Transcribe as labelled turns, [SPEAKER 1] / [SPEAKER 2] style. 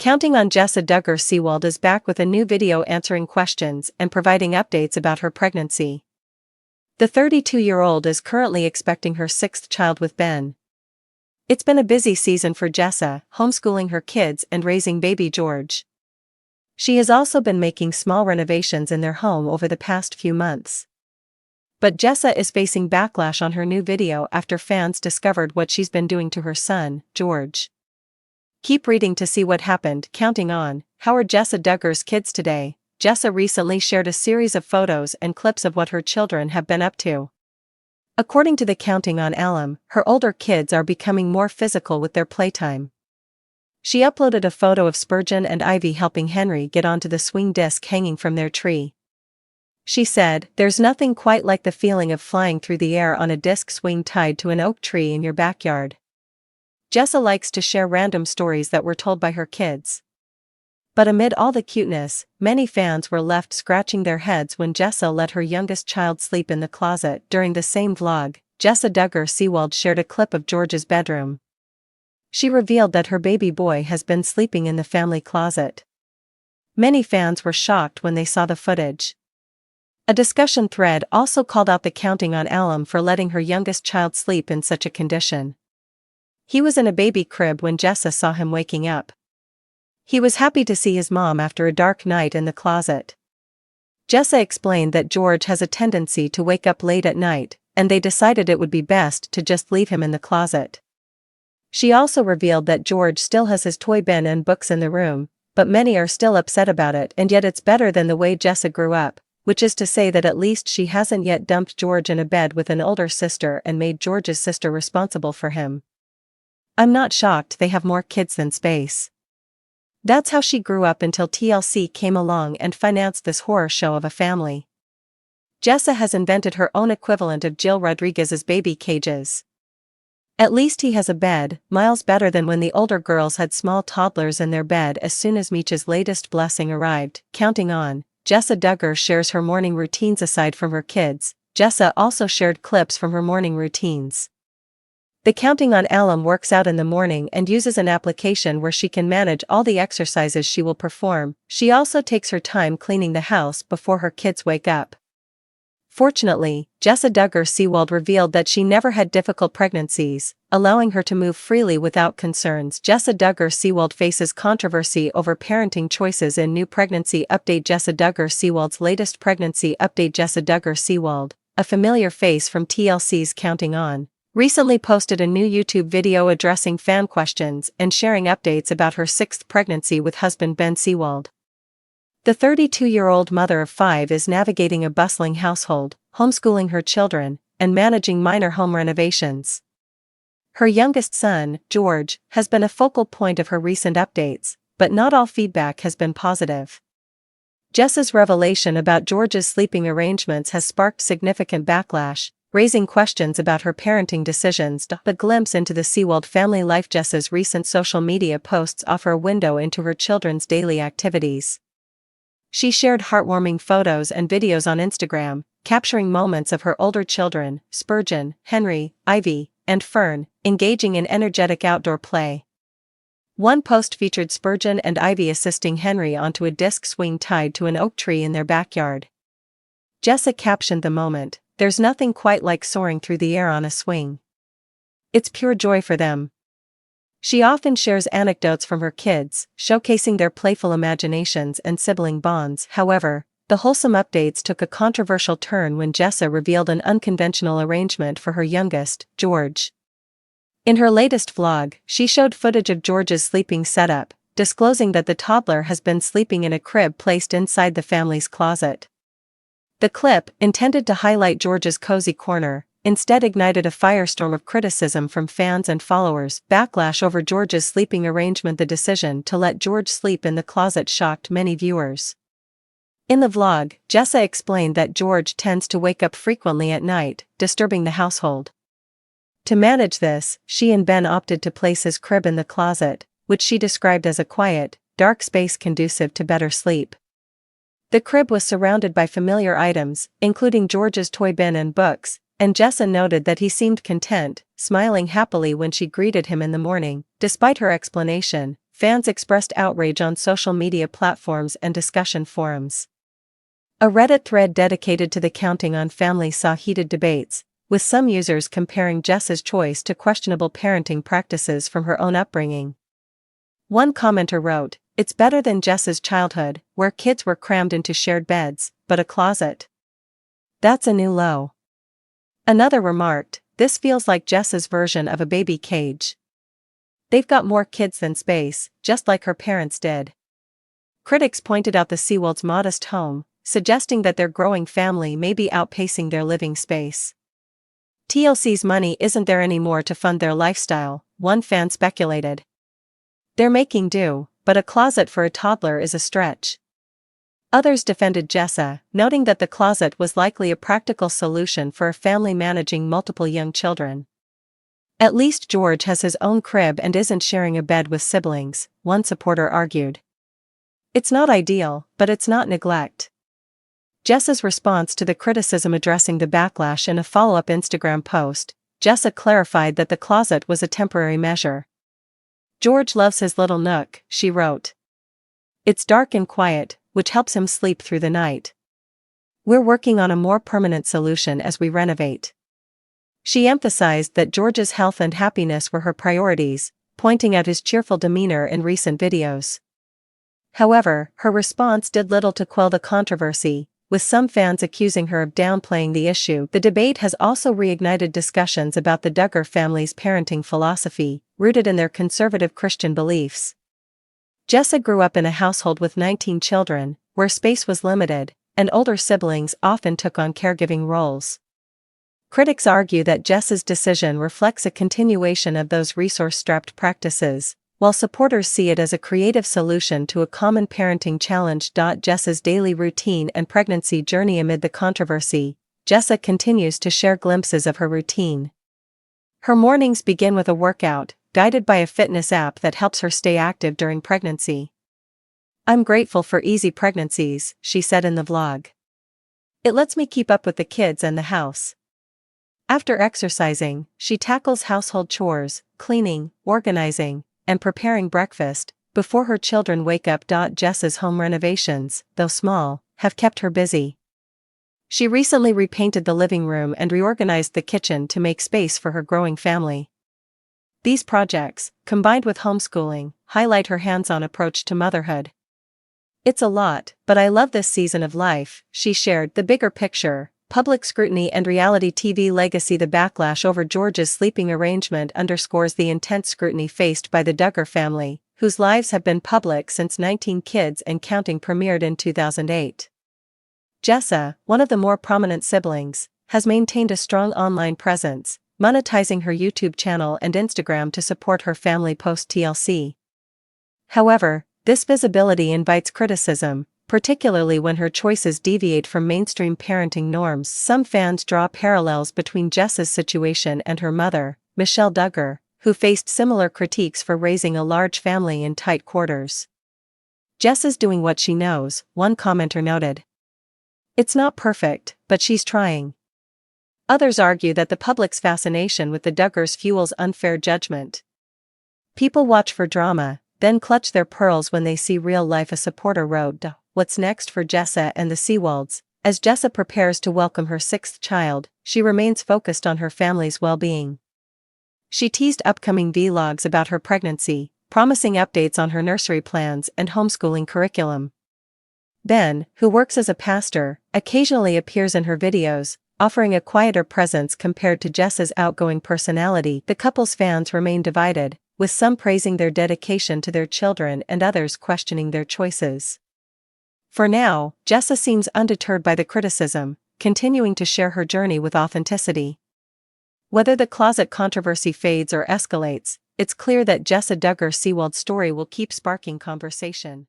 [SPEAKER 1] Counting on Jessa Duggar is back with a new video answering questions and providing updates about her pregnancy. The 32-year-old is currently expecting her sixth child with Ben. It's been a busy season for Jessa, homeschooling her kids and raising baby George. She has also been making small renovations in their home over the past few months. But Jessa is facing backlash on her new video after fans discovered what she's been doing to her son, George. Keep reading to see what happened. Counting on, how are Jessa Duggar's kids today? Jessa recently shared a series of photos and clips of what her children have been up to. According to the Counting on alum, her older kids are becoming more physical with their playtime. She uploaded a photo of Spurgeon and Ivy helping Henry get onto the swing disc hanging from their tree. She said, "There's nothing quite like the feeling of flying through the air on a disc swing tied to an oak tree in your backyard." Jessa likes to share random stories that were told by her kids. But amid all the cuteness, many fans were left scratching their heads when Jessa let her youngest child sleep in the closet. During the same vlog, Jessa Duggar shared a clip of George's bedroom. She revealed that her baby boy has been sleeping in the family closet. Many fans were shocked when they saw the footage. A discussion thread also called out the Counting on alum for letting her youngest child sleep in such a condition. He was in a baby crib when Jessa saw him waking up. He was happy to see his mom after a dark night in the closet. Jessa explained that George has a tendency to wake up late at night, and they decided it would be best to just leave him in the closet. She also revealed that George still has his toy bin and books in the room, but many are still upset about it, and yet it's better than the way Jessa grew up, which is to say that at least she hasn't yet dumped George in a bed with an older sister and made George's sister responsible for him. "I'm not shocked they have more kids than space." That's how she grew up until TLC came along and financed this horror show of a family. Jessa has invented her own equivalent of Jill Rodriguez's baby cages. "At least he has a bed, miles better than when the older girls had small toddlers in their bed." As soon as Meech's latest blessing arrived, Counting on, Jessa Duggar shares her morning routines. Aside from her kids, Jessa also shared clips from her morning routines. The Counting on alum works out in the morning and uses an application where she can manage all the exercises she will perform. She also takes her time cleaning the house before her kids wake up. Fortunately, Jessa Duggar revealed that she never had difficult pregnancies, allowing her to move freely without concerns. Jessa Duggar faces controversy over parenting choices in new pregnancy update. Jessa Duggar's latest pregnancy update. Jessa Duggar, a familiar face from TLC's Counting On, recently posted a new YouTube video addressing fan questions and sharing updates about her sixth pregnancy with husband Ben Seawald. The 32-year-old mother of 5 is navigating a bustling household, homeschooling her children, and managing minor home renovations. Her youngest son, George, has been a focal point of her recent updates, but not all feedback has been positive. Jessa's revelation about George's sleeping arrangements has sparked significant backlash, raising questions about her parenting decisions. A glimpse into the Seawald family life. Jessa's recent social media posts offer a window into her children's daily activities. She shared heartwarming photos and videos on Instagram, capturing moments of her older children, Spurgeon, Henry, Ivy, and Fern, engaging in energetic outdoor play. One post featured Spurgeon and Ivy assisting Henry onto a disc swing tied to an oak tree in their backyard. Jessa captioned the moment, "There's nothing quite like soaring through the air on a swing. It's pure joy for them." She often shares anecdotes from her kids, showcasing their playful imaginations and sibling bonds. However, the wholesome updates took a controversial turn when Jessa revealed an unconventional arrangement for her youngest, George. In her latest vlog, she showed footage of George's sleeping setup, disclosing that the toddler has been sleeping in a crib placed inside the family's closet. The clip, intended to highlight George's cozy corner, instead ignited a firestorm of criticism from fans and followers. Backlash over George's sleeping arrangement. The decision to let George sleep in the closet shocked many viewers. In the vlog, Jessa explained that George tends to wake up frequently at night, disturbing the household. To manage this, she and Ben opted to place his crib in the closet, which she described as a quiet, dark space conducive to better sleep. The crib was surrounded by familiar items, including George's toy bin and books, and Jessa noted that he seemed content, smiling happily when she greeted him in the morning. Despite her explanation, fans expressed outrage on social media platforms and discussion forums. A Reddit thread dedicated to the counting on family saw heated debates, with some users comparing Jessa's choice to questionable parenting practices from her own upbringing. One commenter wrote, "It's better than Jessa's childhood, where kids were crammed into shared beds, but a closet. That's a new low." Another remarked, "This feels like Jessa's version of a baby cage. They've got more kids than space, just like her parents did." Critics pointed out the Seawolds' modest home, suggesting that their growing family may be outpacing their living space. TLC's money isn't there anymore to fund their lifestyle, one fan speculated. They're making do, but a closet for a toddler is a stretch. Others defended Jessa, noting that the closet was likely a practical solution for a family managing multiple young children. "At least George has his own crib and isn't sharing a bed with siblings," one supporter argued. "It's not ideal, but it's not neglect." Jessa's response to the criticism addressing the backlash in a follow-up Instagram post, Jessa clarified that the closet was a temporary measure. "George loves his little nook," she wrote. "It's dark and quiet, which helps him sleep through the night. We're working on a more permanent solution as we renovate." She emphasized that George's health and happiness were her priorities, pointing out his cheerful demeanor in recent videos. However, her response did little to quell the controversy, with some fans accusing her of downplaying the issue. The debate has also reignited discussions about the Duggar family's parenting philosophy, rooted in their conservative Christian beliefs. Jessa grew up in a household with 19 children, where space was limited, and older siblings often took on caregiving roles. Critics argue that Jessa's decision reflects a continuation of those resource-strapped practices, while supporters see it as a creative solution to a common parenting challenge. Jessa's daily routine and pregnancy journey. Amid the controversy, Jessa continues to share glimpses of her routine. Her mornings begin with a workout, guided by a fitness app that helps her stay active during pregnancy. "I'm grateful for easy pregnancies," she said in the vlog. "It lets me keep up with the kids and the house." After exercising, she tackles household chores, cleaning, organizing, and preparing breakfast, before her children wake up. Jessa's home renovations, though small, have kept her busy. She recently repainted the living room and reorganized the kitchen to make space for her growing family. These projects, combined with homeschooling, highlight her hands-on approach to motherhood. "It's a lot, but I love this season of life," she shared. The bigger picture, public scrutiny and reality TV legacy. The backlash over George's sleeping arrangement underscores the intense scrutiny faced by the Duggar family, whose lives have been public since 19 Kids and Counting premiered in 2008. Jessa, one of the more prominent siblings, has maintained a strong online presence, monetizing her YouTube channel and Instagram to support her family post-TLC. However, this visibility invites criticism, particularly when her choices deviate from mainstream parenting norms. Some fans draw parallels between Jessa's situation and her mother, Michelle Duggar, who faced similar critiques for raising a large family in tight quarters. "Jessa's doing what she knows," one commenter noted. "It's not perfect, but she's trying." Others argue that the public's fascination with the Duggars fuels unfair judgment. "People watch for drama, then clutch their pearls when they see real life," a supporter wrote. What's next for Jessa and the Seawolds? As Jessa prepares to welcome her 6th child, she remains focused on her family's well-being. She teased upcoming vlogs about her pregnancy, promising updates on her nursery plans and homeschooling curriculum. Ben, who works as a pastor, occasionally appears in her videos, offering a quieter presence compared to Jessa's outgoing personality. The couple's fans remain divided, with some praising their dedication to their children and others questioning their choices. For now, Jessa seems undeterred by the criticism, continuing to share her journey with authenticity. Whether the closet controversy fades or escalates, it's clear that Jessa Duggar Seawolds' story will keep sparking conversation.